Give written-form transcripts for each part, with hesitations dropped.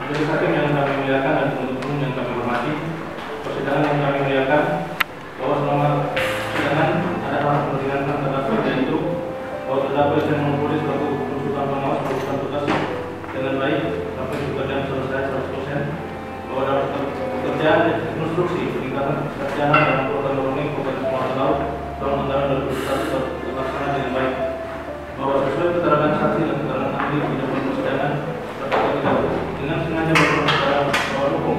Majelis hakim yang kami muliakan dan penuntut umum yang kami hormati, persidangan yang kami muliakan, bahwa selama persidangan ada hal kepentingan terdakwa, yaitu bahwa terdakwa yang mengumpulkan suatu tuntutan pengawas melakukan tugas dengan baik sampai pekerjaan selesai 100%, bahwa dalam pekerjaan konstruksi peningkatan kesejahteraan dalam program Rolling Kabupaten Sumatera Laut tahun anggaran 2021 terlaksana dengan baik, bahwa sesuai keterangan saksi dan keterangan ahli di dalam persidangan dengan sengaja berbuat secara melawan hukum,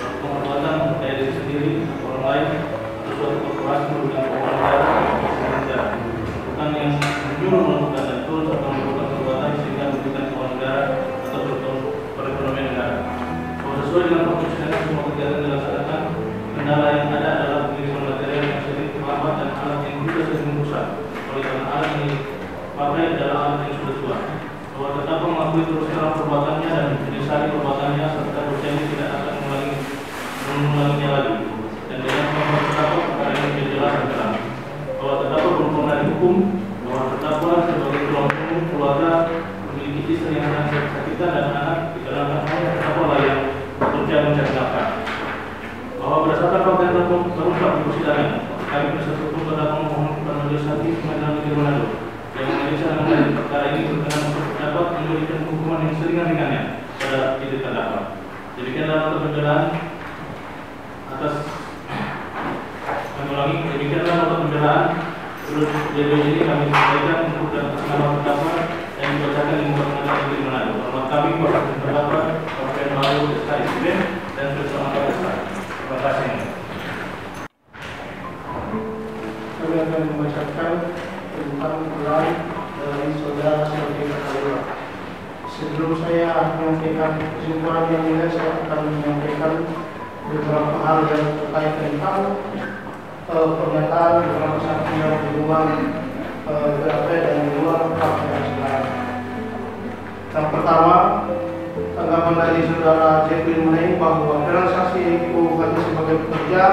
perbuatan daya diri sendiri atau orang lain, atau suatu korporasi merugikan keuangan negara, bukan yang menyuruh melakukan dan turut atau melakukan perbuatan sehingga merugikan keuangan negara atau perekonomian negara. Bahwa sesuai dengan persidangan semua kegiatan dilaksanakan, kendala yang ada adalah pengiriman material yang sering terlambat dan alat yang juga sering rusak. Oleh karena alat ini pakai adalah alat yang sudah tua, bahwa terdakwa mengakui terus terang perbuatannya dan menyesali perbuatannya serta berjanji tidak akan mengulanginya lagi. Dan dengan kemampuan terdakwa perkara ini menjadi jelas dan terang bahwa terdakwa belum pernah dihukum, bahwa terdakwa sebagai tulang punggung keluarga memiliki istri yang sangat kesakitan dan anak di kalangan terdakwa lah yang bekerja mencari nafkah. Bahwa berdasarkan fakta yang terungkap di persidangan, kami penasihat hukum terdakwa memohon kepada Majelis Hakim Pengadilan Negeri Manado yang memeriksa dan menilai perkara ini berkenan untuk dapat memberikan hukuman yang seringan-ringannya pada istri terdakwa. Demikianlah nota pembelaan atas demikianlah nota pembelaan terus JB ini kami sampaikan untuk atas nama terdakwa yang dibacakan di muka Pengadilan Negeri Manado. Hormat kami kepada terdakwa Kapten Mario SKSB dan bersama SK. Terima kasih. Kami akan membacakan tentang peran dari saudara Selvi Kaliwa. Sebelum saya menyampaikan kesimpulan yang mulia, saya akan menyampaikan beberapa hal yang terkait tentang pernyataan beberapa saksi yang di luar BAP dan di luar fakta yang sebenarnya. Yang pertama, tanggapan dari saudara Jeffrey mengenai bahwa peran saksi itu hanya sebagai pekerja,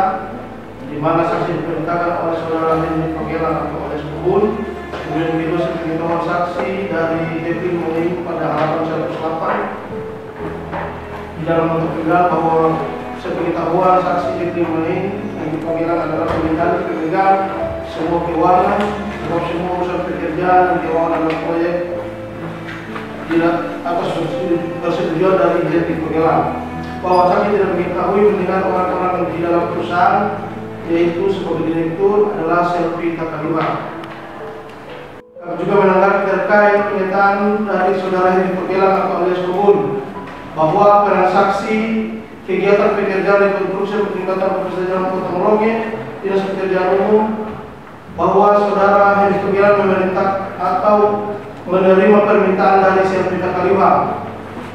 di mana saksi diperintahkan oleh saudara Henry Pagelan atau oleh Subun. Kemudian video sepengetahuan saksi dari Jeffrey mengenai pada halaman 108 di dalam nota pembelaan bahwa sepengetahuan saksi Jeffrey mengenai Henry Pagelan adalah pemegang semua keuangan, semua urusan pekerjaan dan keuangan dalam proyek tidak atas persetujuan dari Jeffrey Pagelan. Bahwa saksi tidak mengetahui mendengar orang-orang di dalam perusahaan, yaitu sebagai direktur adalah Selvi Kaliwa. Kami juga menanggapi terkait pernyataan dari saudara Henry Pagelan atau alias Kubun bahwa peran saksi kegiatan pekerjaan rekonstruksi peningkatan kesejahteraan Kota Merauke Dinas Pekerjaan Umum, bahwa saudara Henry Pagelan memerintah atau menerima permintaan dari Selvi Kaliwa.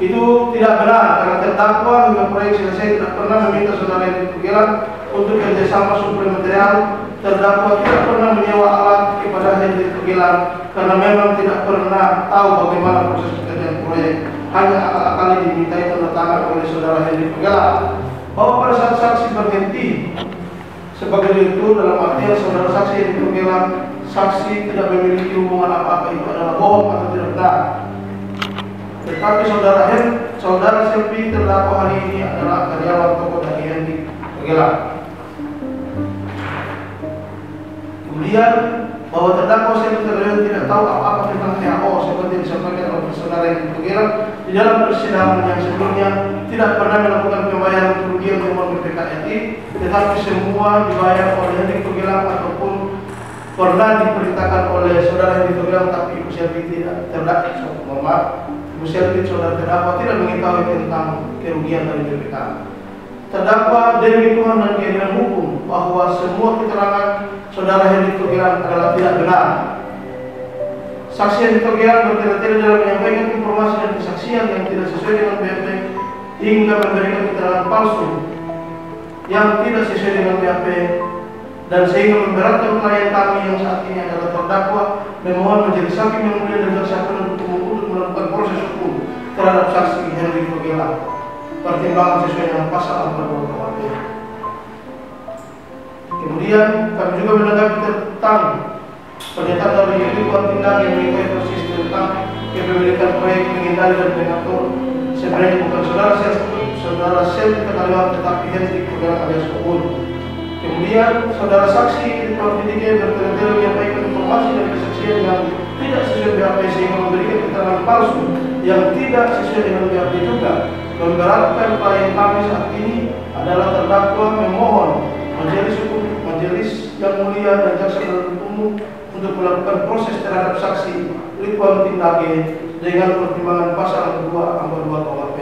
Itu tidak benar karena terdakwa hingga proyek selesai tidak pernah meminta saudara Henry Pagelan untuk kerjasama suplai material. Terdakwa tidak pernah menyewa alat kepada Henry Pagelan karena memang tidak pernah tahu bagaimana proses pekerjaan proyek. Hanya akal-akali dimintai tanda tangan oleh saudara Henry Pagelan. Bahwa pada saat saksi berhenti sebagai direktur, dalam artian saudara saksi Henry Pagelan, saksi tidak memiliki hubungan apa-apa, itu adalah bohong atau tidak benar. Tetapi saudara Selvi terdakwa hari ini adalah karyawan toko dari Henry Pagelan. Kemudian bahwa terdakwa Selvi tidak tahu apa-apa tentang THO seperti disampaikan oleh saudara Henry Pagelan di dalam persidangan yang sebelumnya, tidak pernah melakukan pembayaran kerugian rumah BPKRI, tetapi semua dibayar oleh Henry Pagelan ataupun pernah diperintahkan oleh saudara Henry Pagelan, tapi Ibu Selvi tidak terdakwa. Ibu Selvi saudara terdakwa tidak mengetahui tentang kerugian dari BPK. Terdakwa demi Tuhan dan keadilan hukum bahwa semua keterangan saudara Henry Pagelan adalah tidak benar. Saksi Henry Pagelan bertele-tele dalam menyampaikan informasi dan kesaksian yang tidak sesuai dengan BAP hingga memberikan keterangan palsu yang tidak sesuai dengan BAP, dan sehingga memberatkan klien kami yang saat ini adalah terdakwa memohon majelis hakim yang mulia dan jaksa penuntut umum untuk melakukan proses hukum terhadap saksi Henry Pagelan pertimbangan sesuai dengan pasal 42 KUHP. Kemudian kami juga menanggapi tentang pernyataan dari Ibu Tindak yang mengikuti proses tentang kepemilikan proyek pengendali dan pengatur sebenarnya bukan saudara Selvi Kaliwang tetapi Hendrik Togelang alias Kubun. Kemudian saudara saksi di PDG bertele-tele menyampaikan informasi dan kesaksian yang tidak sesuai BAP sehingga memberikan keterangan palsu yang tidak sesuai dengan BAP juga. Memberatkan klien kami saat ini adalah terdakwa memohon majelis yang mulia dan jaksa penuntut umum untuk melakukan proses terhadap saksi Ridwan Tindage dengan pertimbangan pasal 2 angka 2 KUHP.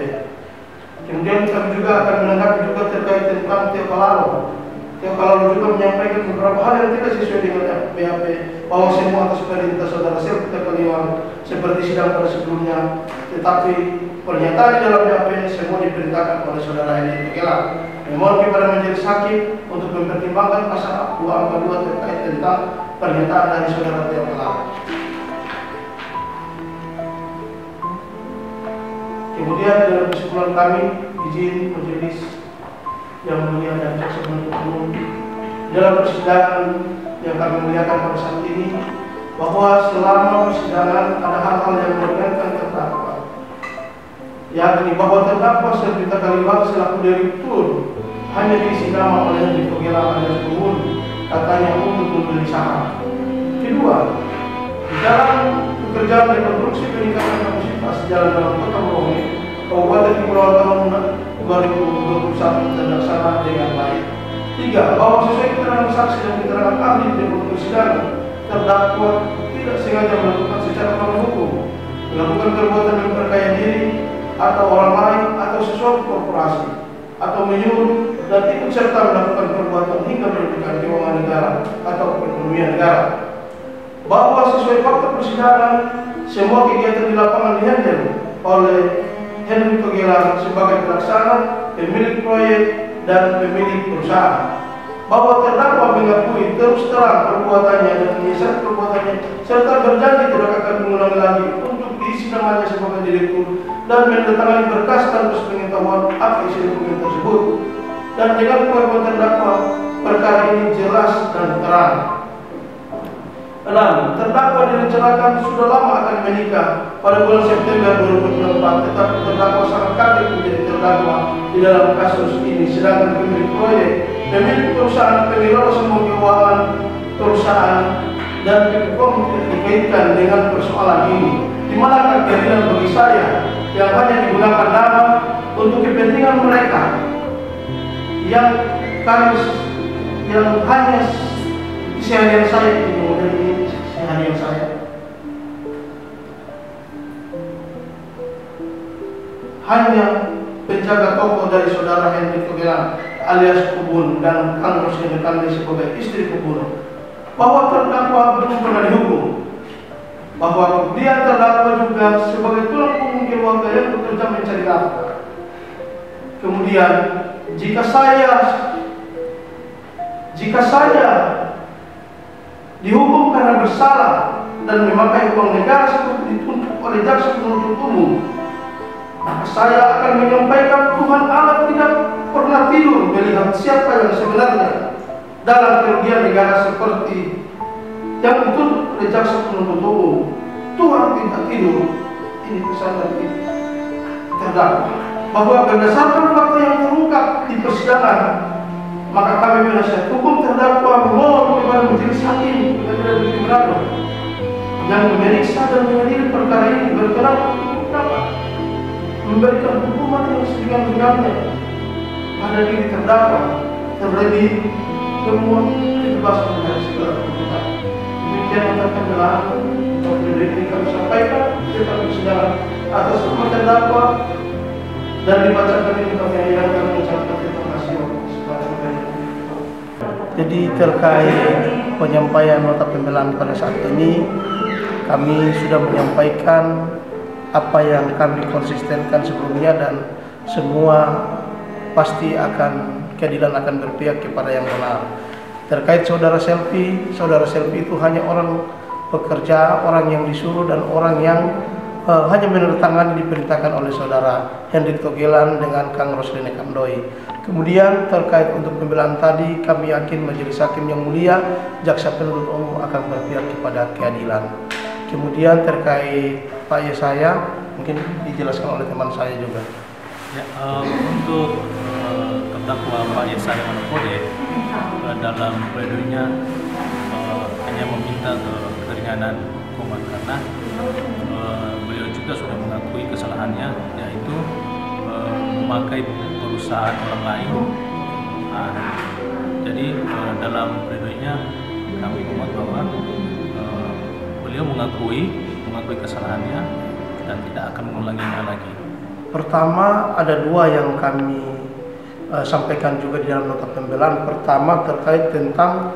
Kemudian kami juga akan menanggapi juga terkait tentang Teo Kalalo juga menyampaikan beberapa hal yang tidak sesuai dengan BAP, bahwa semua atas perintah saudara Selvi Kaliwang seperti sidang pada sebelumnya, tetapi pernyataan di dalam BAP semua diperintahkan oleh saudara Hendrik Togelang. Memohon kepada majelis hakim untuk mempertimbangkan pasal 2 angka 2 terkait tentang pernyataan dari saudara Teo Kalalo. Kemudian dalam kesimpulan kami, izin majelis yang mulia dan jaksa penuntut umum dalam persidangan yang kami muliakan pada saat ini, bahwa selama persidangan ada hal-hal yang meringankan terdakwa, yakni bahwa terdakwa Selvi Kaliwang selaku direktur hanya diisi nama oleh Hendrik Togelang alias Kubun, katanya untuk membeli saham. Kedua, di dalam pekerjaan rekonstruksi peningkatan kapasitas jalan dalam Kota Morowali, Kabupaten Kepulauan tahun 2021 terlaksana dengan baik. 3. Bahwa sesuai keterangan saksi dan keterangan ahli di persidangan, terdakwa tidak sengaja melakukan secara melawan hukum, melakukan perbuatan memperkaya diri atau orang lain atau sesuatu korporasi, atau menyuruh dan ikut serta melakukan perbuatan hingga merugikan keuangan negara atau perekonomian negara. Bahwa sesuai fakta persidangan, semua kegiatan di lapangan dihandle oleh Hendrik Togelang sebagai pelaksana, pemilik proyek, dan pemilik perusahaan. Bahwa terdakwa mengakui terus terang perbuatannya dan menyesal perbuatannya, serta berjanji tidak akan mengulangi lagi untuk diisi namanya sebagai direktur dan menandatangani berkas tanpa sepengetahuan apa isi dokumen tersebut. Dan dengan pengakuan terdakwa, perkara ini jelas dan terang. 6. Terdakwa direncanakan sudah lama akan menikah pada bulan September 2024, tetapi terdakwa sangat kaget menjadi terdakwa di dalam kasus ini, sedangkan pemilik proyek, pemilik perusahaan, pengelola semua keuangan perusahaan dan PPKOM tidak dikaitkan dengan persoalan ini. Di manakah keadilan bagi saya yang hanya digunakan nama untuk kepentingan mereka yang hanya seharian saya ini seharian saya hanya penjaga toko dari saudara Hendrik Togelang alias Kubun dan Kang Roslin Kandri sebagai istri Kubun, bahwa terdakwa belum pernah dihukum, bahwa kemudian terdakwa juga sebagai tulang punggung keluarga yang bekerja mencari nafkah. Kemudian jika saya dihukum karena bersalah dan memakai uang negara seperti dituntut oleh jaksa penuntut umum, maka saya akan menyampaikan Tuhan Allah tidak pernah tidur melihat siapa yang sebenarnya dalam kerugian negara seperti yang dituntut oleh jaksa penuntut umum. Tuhan tidak tidur. Ini pesan dari terdakwa, bahwa berdasarkan fakta yang terungkap di persidangan, maka kami penasihat hukum terdakwa memohon kepada majelis hakim Pengadilan Negeri Manado yang memeriksa dan mengadili perkara ini berkenan dapat memberikan hukuman yang setingkat-tingkatnya pada diri terdakwa, terlebih semua kebebasan dari segala tuntutan. Demikian yang telah ini kami sampaikan tentang persidangan atas hukuman terdakwa, dan dibacakan ini kami akan mengucapkan terima kasih. Jadi terkait penyampaian nota pembelaan pada saat ini, kami sudah menyampaikan apa yang kami konsistenkan sebelumnya, dan semua pasti keadilan akan berpihak kepada yang benar. Terkait saudara Selvi itu hanya orang pekerja, orang yang disuruh, dan orang yang hanya menandatangani diperintahkan oleh saudara Hendrik Togelang dengan Kang Roslin Kandoi. Kemudian terkait untuk pembelaan tadi, kami yakin majelis hakim yang mulia, jaksa penuntut umum akan berpihak kepada keadilan. Kemudian terkait Pak Yesaya, mungkin dijelaskan oleh teman saya juga. Ya, untuk terdakwa Pak Yesaya Manokwode dalam pledoinya hanya meminta keringanan hukuman karena beliau juga sudah mengakui kesalahannya, yaitu memakai perusahaan orang lain. Jadi dalam pledoinya kami memuat bahwa beliau mengakui kesalahannya dan tidak akan mengulanginya lagi. Pertama, ada dua yang kami sampaikan juga di dalam nota pembelaan. Pertama, terkait tentang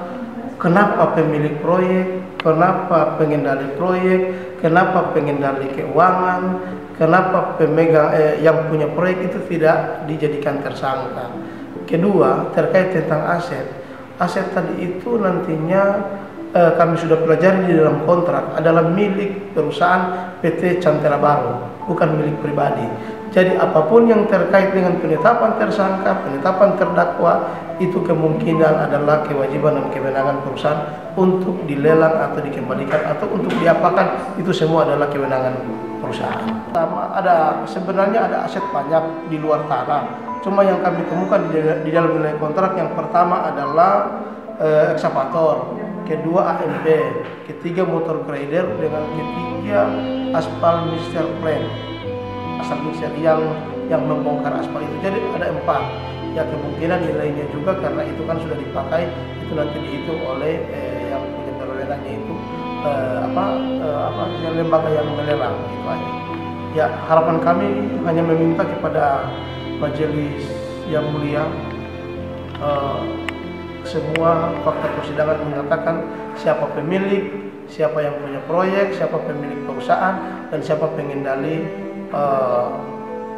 kenapa pemilik proyek, kenapa pengendali proyek, kenapa pengendali keuangan, kenapa pemegang yang punya proyek itu tidak dijadikan tersangka. Kedua, terkait tentang aset. Aset tadi itu nantinya kami sudah pelajari di dalam kontrak adalah milik perusahaan PT Cantera Baru, bukan milik pribadi. Jadi apapun yang terkait dengan penetapan tersangka, penetapan terdakwa, itu kemungkinan adalah kewajiban dan kewenangan perusahaan untuk dilelang atau dikembalikan atau untuk diapakan, itu semua adalah kewenangan perusahaan. Sebenarnya ada aset banyak di luar tanah. Cuma yang kami temukan di dalam nilai kontrak, yang pertama adalah ekskavator, kedua AMP, ketiga motor grader, dengan ketiga aspal mixer plant, asal mixer yang membongkar aspal itu. Jadi ada 4. Ya, kemungkinan nilainya juga karena itu kan sudah dipakai, itu nanti dihitung oleh yang punya berwenangnya itu lembaga yang melelang, itu aja. Ya, harapan kami hanya meminta kepada majelis yang mulia, semua fakta persidangan mengatakan siapa pemilik, siapa yang punya proyek, siapa pemilik perusahaan, dan siapa pengendali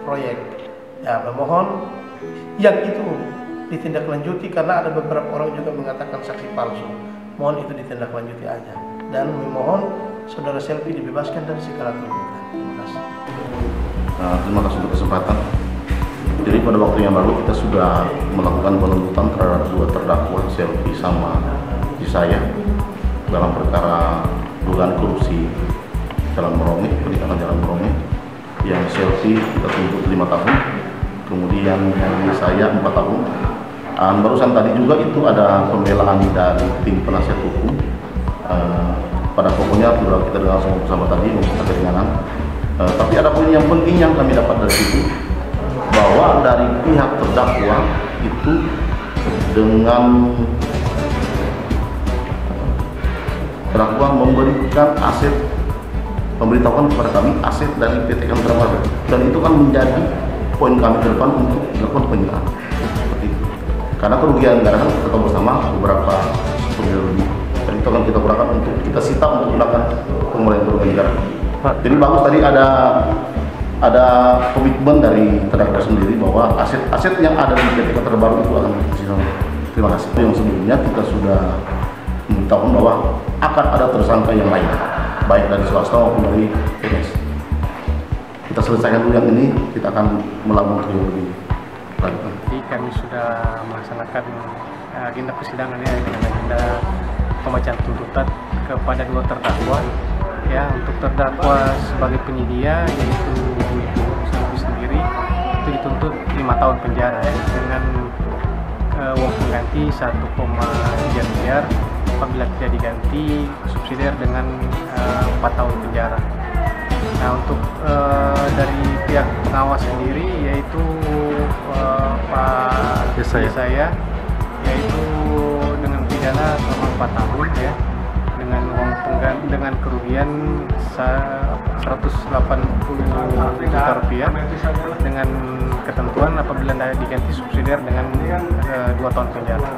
proyek. Ya, memohon yang itu ditindaklanjuti karena ada beberapa orang juga mengatakan saksi palsu. Mohon itu ditindaklanjuti aja. Dan memohon saudara Selvi dibebaskan dari segala tuntutan. Terima kasih. Terima kasih untuk kesempatan. Jadi pada waktu yang lalu kita sudah melakukan penuntutan terhadap 2 terdakwa, Selvi sama Yesaya, dalam perkara dugaan korupsi Jalan Merauke, peningkatan Jalan Merauke. Yang Selvi kita tuntut 5 tahun, kemudian yang Yesaya 4 tahun. Barusan tadi juga itu ada pembelaan dari tim penasihat hukum. Pada pokoknya sudah kita dengar semua bersama tadi untuk keringanan. Tapi ada poin yang penting yang kami dapat dari situ, bahwa dari pihak terdakwa itu dengan terdakwa memberikan aset, memberitahukan kepada kami aset dari PT Cantera Baru, dan itu kan menjadi poin kami ke depan untuk dilakukan penyitaan. Seperti itu. Karena kerugian negara kan kita tahu bersama beberapa miliar lebih, dan itu akan kita gunakan untuk kita sita untuk melakukan pengelolaan kerugian negara. Jadi bagus tadi ada komitmen dari terdakwa sendiri bahwa aset yang ada di PT Cantera Baru itu akan disita. Terima kasih. Yang sebelumnya kita sudah memberitahukan bahwa akan ada tersangka yang lain, baik dari swasta maupun dari PNS. Kita selesaikan dulu yang ini, kita akan melakukan yang lebih lanjut. Jadi kami sudah melaksanakan agenda persidangan ya, dengan agenda pembacaan tuntutan kepada 2 terdakwa. Ya, untuk terdakwa sebagai penyedia yaitu Selvi sendiri itu dituntut 5 tahun penjara ya, dengan uang pengganti 1,3 miliar apabila tidak diganti, subsidiar dengan 4 tahun penjara. Nah, untuk dari pihak pengawas sendiri yaitu Pak Yesaya, yaitu dengan pidana selama 4 tahun ya, dengan uang pengganti dengan kerugian 180 juta rupiah, dengan ketentuan apabila tidak diganti subsidiar dengan 2 tahun penjara.